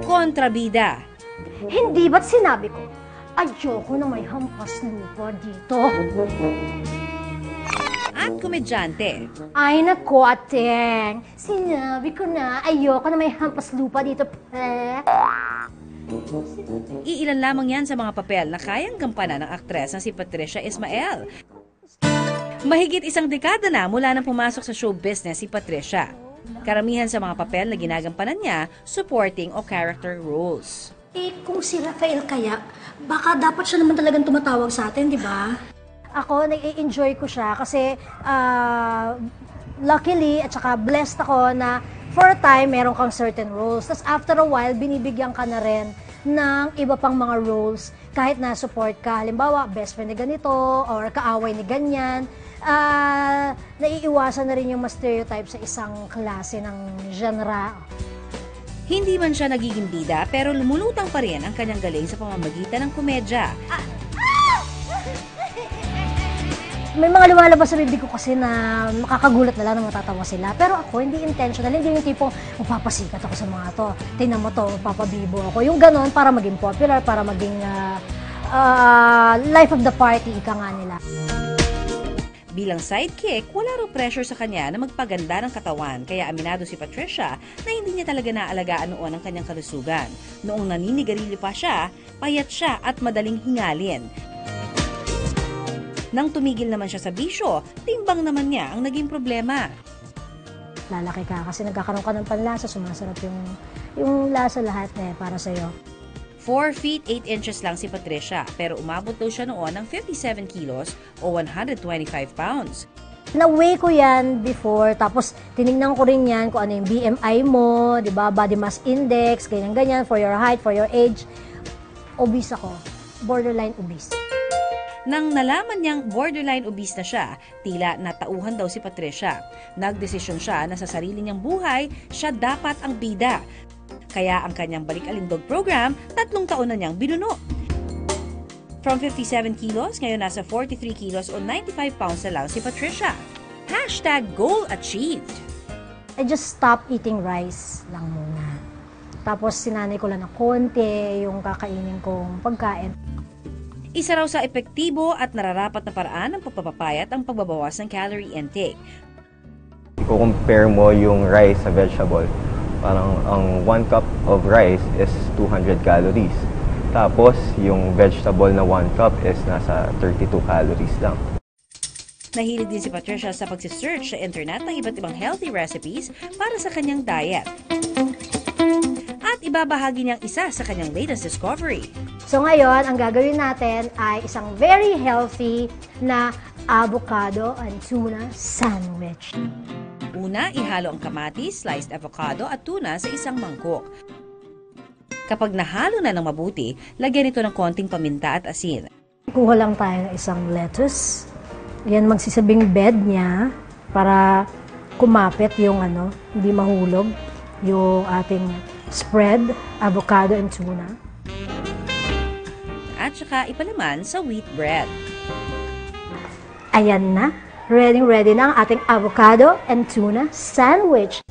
Kontrabida. Hindi ba't sinabi ko, ayoko na may hampas lupa dito. At komedyante. Ay nako, Ateng. Sinabi ko na, ayoko na may hampas lupa dito. Iilan lamang yan sa mga papel na kayang gampanan ng aktres na si Patricia Ismael. Mahigit isang dekada na mula nang pumasok sa show business si Patricia. Karamihan sa mga papel na ginagampanan niya, supporting o character roles. Kung si Rafael kaya, baka dapat siya naman talagang tumatawag sa atin, di ba? Ako, nag-enjoy ko siya kasi luckily at saka blessed ako na for a time, meron kang certain roles. Tapos after a while, binibigyan ka na rin ng iba pang mga roles kahit na support ka. Halimbawa, best friend ni ganito or kaaway ni ganyan. Naiiwasan na rin yung stereotype sa isang klase ng genre. Hindi man siya nagiging bida pero lumulutang pa rin ang kanyang galing sa pamamagitan ng komedya. May mga lumalabas sa bibig ko kasi na makakagulat na lang na matatawa sila. Pero ako, hindi intentional. Hindi yung tipong, magpapasikat ako sa mga to. Tingnan mo to, papabibo ako. Yung ganon, para maging popular, para maging life of the party, ika nga nila. Bilang sidekick, wala raw pressure sa kanya na magpaganda ng katawan. Kaya aminado si Patricia na hindi niya talaga naalagaan noon ang kanyang kalusugan. Noong naninigarilyo pa siya, payat siya at madaling hingalin. Nang tumigil naman siya sa bisyo, timbang naman niya ang naging problema. Lalaki ka kasi nagkakaroon ka ng panlasa, sumasarap yung lasa lahat para sa'yo. 4 feet 8 inches lang si Patricia pero umabot daw siya noon ng 57 kilos o 125 pounds. Na-weigh ko yan before, tapos tinignan ko rin yan kung ano yung BMI mo, di ba? Body mass index, ganyan-ganyan, for your height, for your age. Obese ako. Borderline obese. Nang nalaman niyang borderline obese na siya, tila natauhan daw si Patricia. Nagdesisyon siya na sa sarili niyang buhay, siya dapat ang bida. Kaya ang kanyang Balik-Alindog program, 3 taon na niyang binuno. From 57 kilos, ngayon nasa 43 kilos o 95 pounds na lang si Patricia. #goal achieved. I just stopped eating rice lang muna. Tapos sinanay ko lang na konti yung kakainin kong pagkain. Isa raw sa epektibo at nararapat na paraan ng pagpapapayat ang pagbabawas ng calorie intake. I-compare mo yung rice sa vegetable. Parang ang 1 cup of rice is 200 calories. Tapos yung vegetable na 1 cup is nasa 32 calories lang. Nahilig din si Patricia sa pagsisearch sa internet ng iba't ibang healthy recipes para sa kanyang diet. At ibabahagi niyang isa sa kanyang latest discovery. So ngayon, ang gagawin natin ay isang very healthy na avocado and tuna sandwich. Una, ihalo ang kamatis, sliced avocado at tuna sa isang mangkok. Kapag nahalo na ng mabuti, lagyan ito ng konting paminta at asin. Kuha lang tayo ng isang lettuce. Yan magsisabing bed niya para kumapit yung hindi mahulog yung ating spread, avocado and tuna. At saka ipalaman sa wheat bread. Ayan na. Ready na ang ating avocado and tuna sandwich.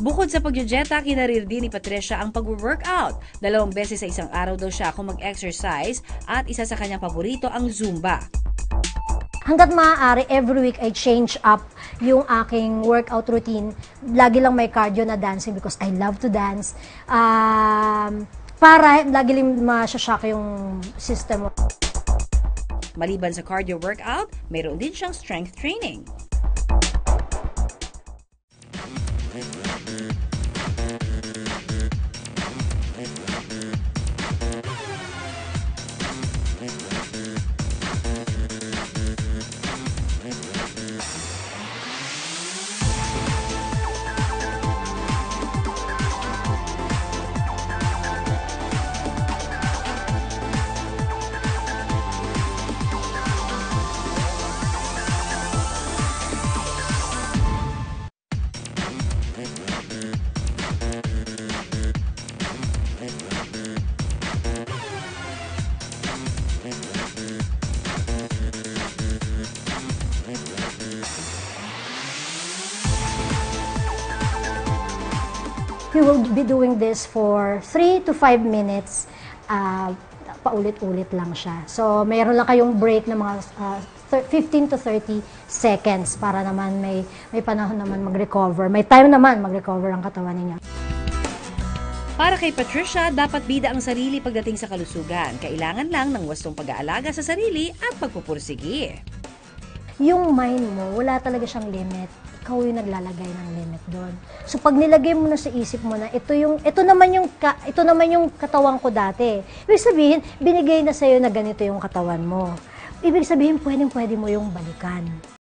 Bukod sa pagjujeta, kinarir din ni Patricia ang pag-workout. 2 beses sa isang araw daw siya kung mag-exercise at isa sa kanyang paborito ang Zumba. Hanggat maaari, every week I change up yung aking workout routine. Lagi lang may cardio na dancing because I love to dance. Para lagi lang masya-shock yung system mo. Maliban sa cardio workout, mayroon din siyang strength training. We will be doing this for 3 to 5 minutes. Paulit-ulit lang siya. So, mayroon lang kayong break na mga 15 to 30 seconds para naman may panahon naman mag-recover. May time naman mag-recover ang katawan ninyo. Para kay Patricia, dapat bida ang sarili pagdating sa kalusugan. Kailangan lang ng wastong pag-aalaga sa sarili at pagpupursige. Yung mind mo, wala talaga siyang limit. Ikaw yung naglalagay ng limit doon. So pag nilagay mo na sa isip mo na ito naman yung katawan ko dati. Ibig sabihin, binigay na sa'yo na ganito yung katawan mo. Ibig sabihin, pwedeng-pwede mo yung balikan.